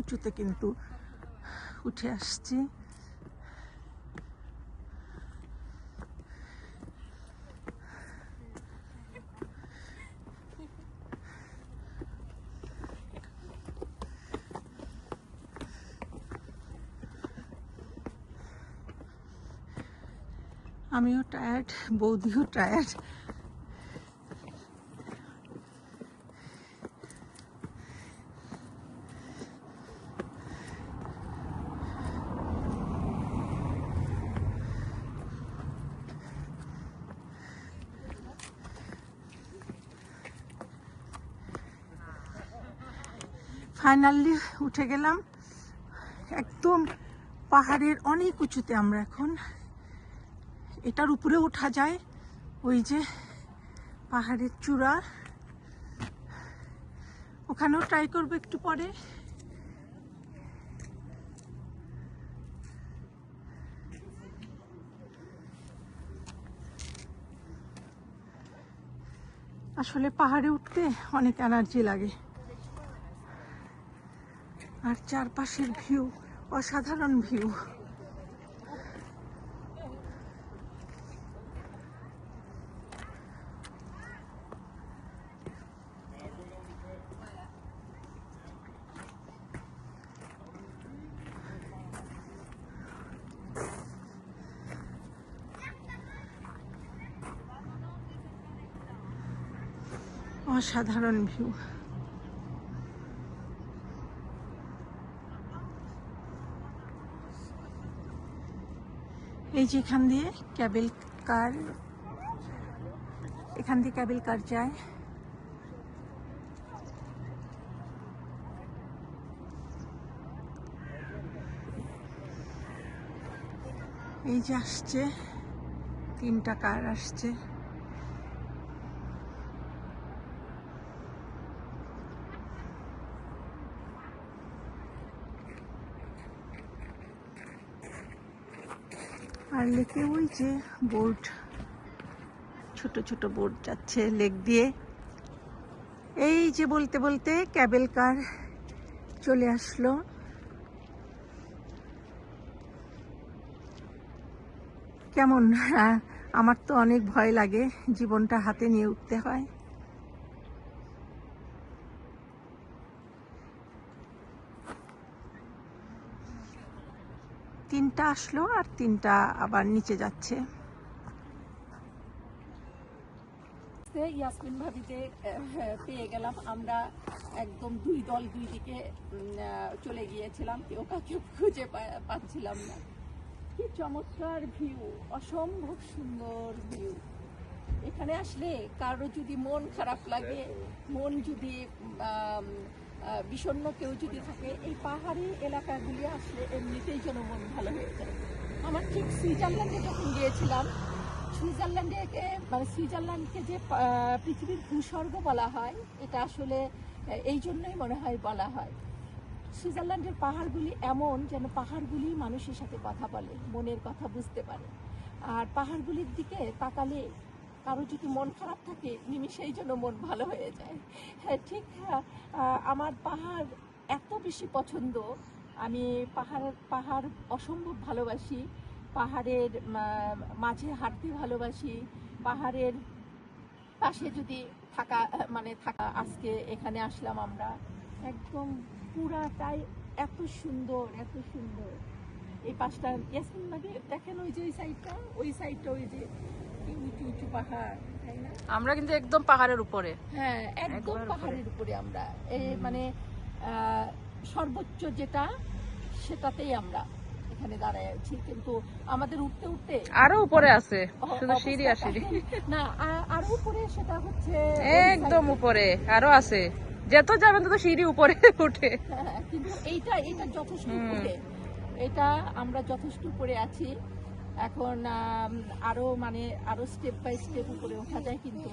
উঁচুতে কিন্তু উঠে আসছি। আমিও টায়ার্ড, বৌদিও টায়ার্ড। ফাইনালি উঠে গেলাম একদম পাহাড়ের অনেক উঁচুতে। আমরা এখন এটার উপরে ওঠা যায়, ওই যে পাহাড়ের চূড়া, ওখানেও ট্রাই করবো একটু পরে। আসলে পাহাড়ে উঠতে অনেক এনার্জি লাগে, আর চারপাশের ভিউ অসাধারণ ভিউ। অসাধারণ ভিউ। এই যে এখান দিয়ে ক্যাবেল কার, এখান দিয়ে ক্যাবেল কার যায়। এই যে আসছে, 3টা কার আসছে। আর লেকে ওই যে বোট, ছোট ছোট বোট যাচ্ছে লেক দিয়ে। এই যে বলতে বলতে ক্যাবেল কার চলে আসলো। কেমন? আমার তো অনেক ভয় লাগে, জীবনটা হাতে নিয়ে উঠতে হয়। তিনটা আসলো আর 3টা আবার নিচে যাচ্ছে। ইয়াসমিন ভাবিতে পেয়ে গেলাম আমরা। একদম 2 দল 2 দিকে চলে গিয়েছিলাম, কেউ কাকে খুঁজে পাচ্ছিলাম না। কি চমৎকার ভিউ, অসম্ভব সুন্দর ভিউ। এখানে আসলে কারো যদি মন খারাপ লাগে, মন যদি বিষণ্ণ কেউ যদি থাকে, এই পাহাড়ি এলাকাগুলি আসলে এমনিতেই যেন মন ভালো হয়ে যায়। আমার ঠিক সুইজারল্যান্ডে যখন গিয়েছিলাম, সুইজারল্যান্ডকে মানে সুইজারল্যান্ডকে যে পৃথিবীর ভূস্বর্গ বলা হয়, এটা আসলে এই জন্যই মনে হয় বলা হয়। সুইজারল্যান্ডের পাহাড়গুলি এমন যেন পাহাড়গুলি মানুষের সাথে কথা বলে, মনের কথা বুঝতে পারে। আর পাহাড়গুলির দিকে তাকালে কারো যদি মন খারাপ থাকে, নিমিষেই যেন মন ভালো হয়ে যায়। হ্যাঁ ঠিক, আমার পাহাড় এত বেশি পছন্দ। আমি পাহাড় অসম্ভব ভালোবাসি। পাহাড়ের মাঝে হাঁটতে ভালোবাসি। পাহাড়ের পাশে যদি থাকা আজকে এখানে আসলাম আমরা, একদম পুরাটাই এত সুন্দর, এত সুন্দর। এই পাশটা ইয়াসমিন ভাবি দেখেন, ওই যে ওই সাইডটা ওই যে উঁচু উঁচু পাহাড়, তাই না? আমরা কিন্তু একদম পাহাড়ের উপরে। হ্যাঁ, একদম পাহাড়ের উপরে আমরা, মানে সর্বোচ্চ যেটা, সেটাতেই আমরা এখানে দাঁড়ায় আছি। কিন্তু আমাদের উঠতে উঠতে আরো উপরে আছে, শুধু সিঁড়ি আর সিঁড়ি না, আরো উপরে, সেটা হচ্ছে একদম উপরে আরো আছে। যত যাবেন তত সিঁড়ি উপরে উঠে। কিন্তু এইটা যথেষ্ট উপরে, এটা আমরা যথেষ্ট উপরে আছি। এখন আরো স্টেপ বাই স্টেপ উপরে ওঠা যায়। কিন্তু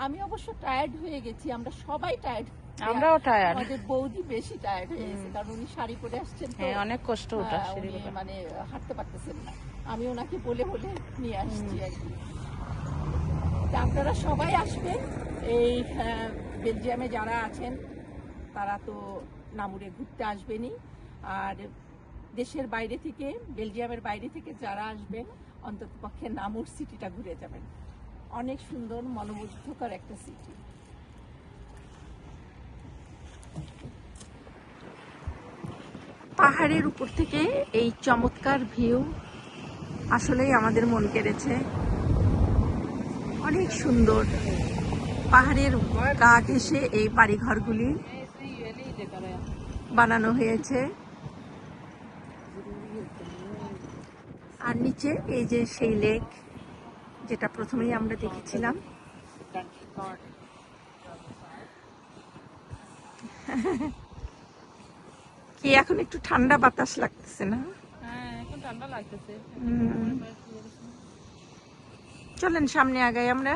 আমি অবশ্য টায়ার্ড হয়ে গেছি, আমরা সবাই টায়ার্ড। আমরাও টায়ার্ড, আমাদের বৌদি বেশি টায়ার্ড হয়ে গেছে, কারণ উনি শাড়ি পরে আসছেন, অনেক কষ্ট ওঠা উনি মানে হাঁটতে পারতেছেন না। আমি ওনাকে বলে বলে নিয়ে আসছি আর কি। আপনারা সবাই আসবেন। এই বেলজিয়ামে যারা আছেন তারা তো নামুরে ঘুরতে আসবেনই। আর দেশের বাইরে থেকে, বেলজিয়ামের বাইরে থেকে যারা আসবেন অন্ততপক্ষে নামুর সিটিটা ঘুরে যাবেন। অনেক সুন্দর, মনোমুগ্ধকর একটা সিটি। পাহাড়ের উপর থেকে এই চমৎকার ভিউ আসলেই আমাদের মন কেড়েছে। অনেক সুন্দর। পাহাড়ের গা ঘেঁষে এই বাড়িঘরগুলি বানানো হয়েছে। আর নিচে এই যে সেই লেক, যেটা প্রথমেই আমরা দেখেছিলাম। কি এখন একটু ঠান্ডা বাতাস লাগতেছে না? হ্যাঁ, এখন ঠান্ডা লাগতেছে। চলেন সামনে আগাই আমরা।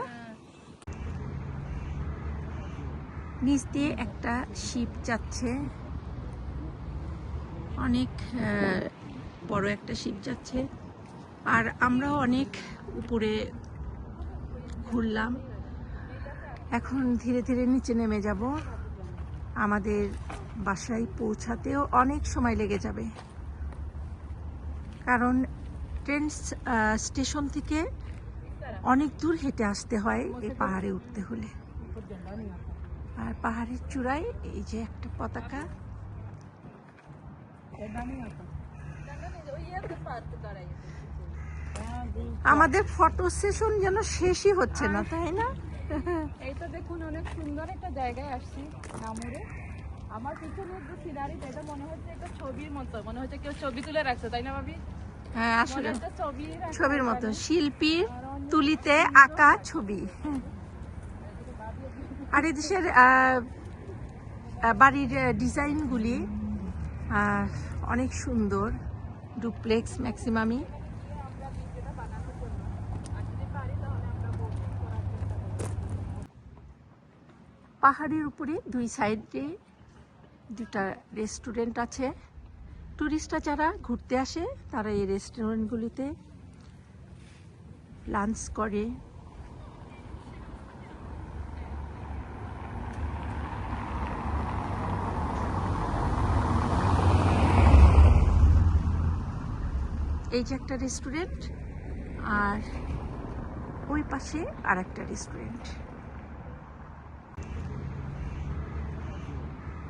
নিচ দিয়ে একটা শিপ যাচ্ছে, অনেক বড় একটা শিপ যাচ্ছে। আর আমরাও অনেক উপরে ঘুরলাম। এখন ধীরে ধীরে নিচে নেমে যাব। আমাদের বাসায় পৌঁছাতেও অনেক সময় লেগে যাবে, কারণ ট্রেন স্টেশন থেকে অনেক দূর হেঁটে আসতে হয় এই পাহাড়ে উঠতে হলে। আর পাহাড়ের চূড়ায় এই যে একটা পতাকা। আমাদের ফটো সেশন যেন শেষই হচ্ছে না, তাই না? এই তো দেখুন, অনেক সুন্দর একটা জায়গায় আসছি নামুরে। আমার পিছনে যে সিনারিটা, এটা মনে হচ্ছে একটা ছবির মতো, মনে হচ্ছে কেউ ছবি তুলে রাখছে, তাই না ভাবি? হ্যাঁ, আসলে মনে হচ্ছে ছবির মতো, শিল্পীর তুলিতে আঁকা ছবি। আর এই দেশের বাড়ির ডিজাইনগুলি অনেক সুন্দর, ডুপ্লেক্স ম্যাক্সিমামই। পাহাড়ের উপরে দুই সাইডে দুটা রেস্টুরেন্ট আছে। টুরিস্টরা যারা ঘুরতে আসে তারা এই রেস্টুরেন্টগুলিতে লাঞ্চ করে। এই যে একটা রেস্টুরেন্ট, আর ওই পাশে আর একটা রেস্টুরেন্ট।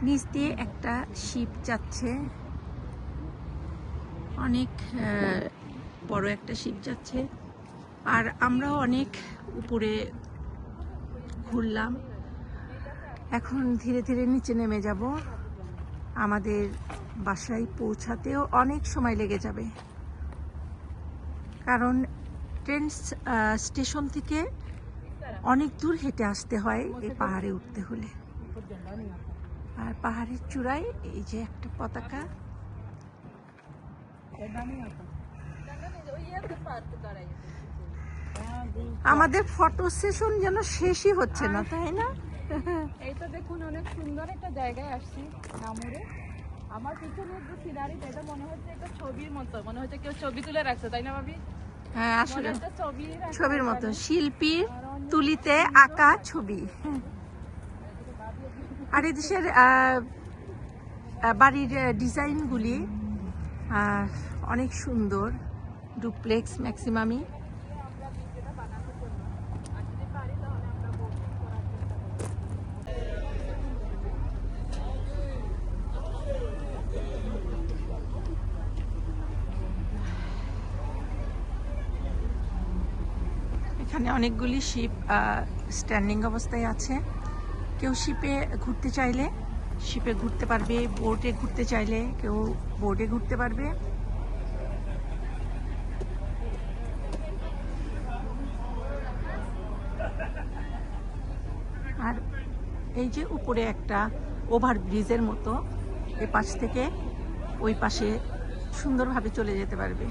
নিচ দিয়ে একটা শিপ যাচ্ছে, অনেক বড় একটা শিপ যাচ্ছে। আর আমরাও অনেক উপরে ঘুরলাম। এখন ধীরে ধীরে নিচে নেমে যাব। আমাদের বাসায় পৌঁছাতেও অনেক সময় লেগে যাবে, কারণ ট্রেন স্টেশন থেকে অনেক দূর হেঁটে আসতে হয় এই পাহাড়ে উঠতে হলে। আর পাহাড়ের চূড়ায় এই যে একটা পতাকা। আমাদের ফটো সেশন যেন শেষই হচ্ছে না, তাই না? এই তো দেখুন, অনেক সুন্দর একটা জায়গায় আসছি নামুরে। আমার পিছনে যে সিনারিটা, এটা মনে হচ্ছে একটা ছবির মতো, মনে হচ্ছে কেউ ছবি তুলে রাখছে, তাই না ভাবি? হ্যাঁ, আসলে মনে হচ্ছে ছবির মতো, শিল্পীর তুলিতে আঁকা ছবি। আর এই দেশের বাড়ির ডিজাইনগুলি অনেক সুন্দর, ডুপ্লেক্স ম্যাক্সিমামই। এখানে অনেকগুলি শিপ স্ট্যান্ডিং অবস্থায় আছে। কেউ শিপে ঘুরতে চাইলে শিপে ঘুরতে পারবে, বোটে ঘুরতে চাইলে কেউ বোটে ঘুরতে পারবে। আর এই যে উপরে একটা ওভারব্রিজের মতো, এ পাশ থেকে ওই পাশে সুন্দরভাবে চলে যেতে পারবে।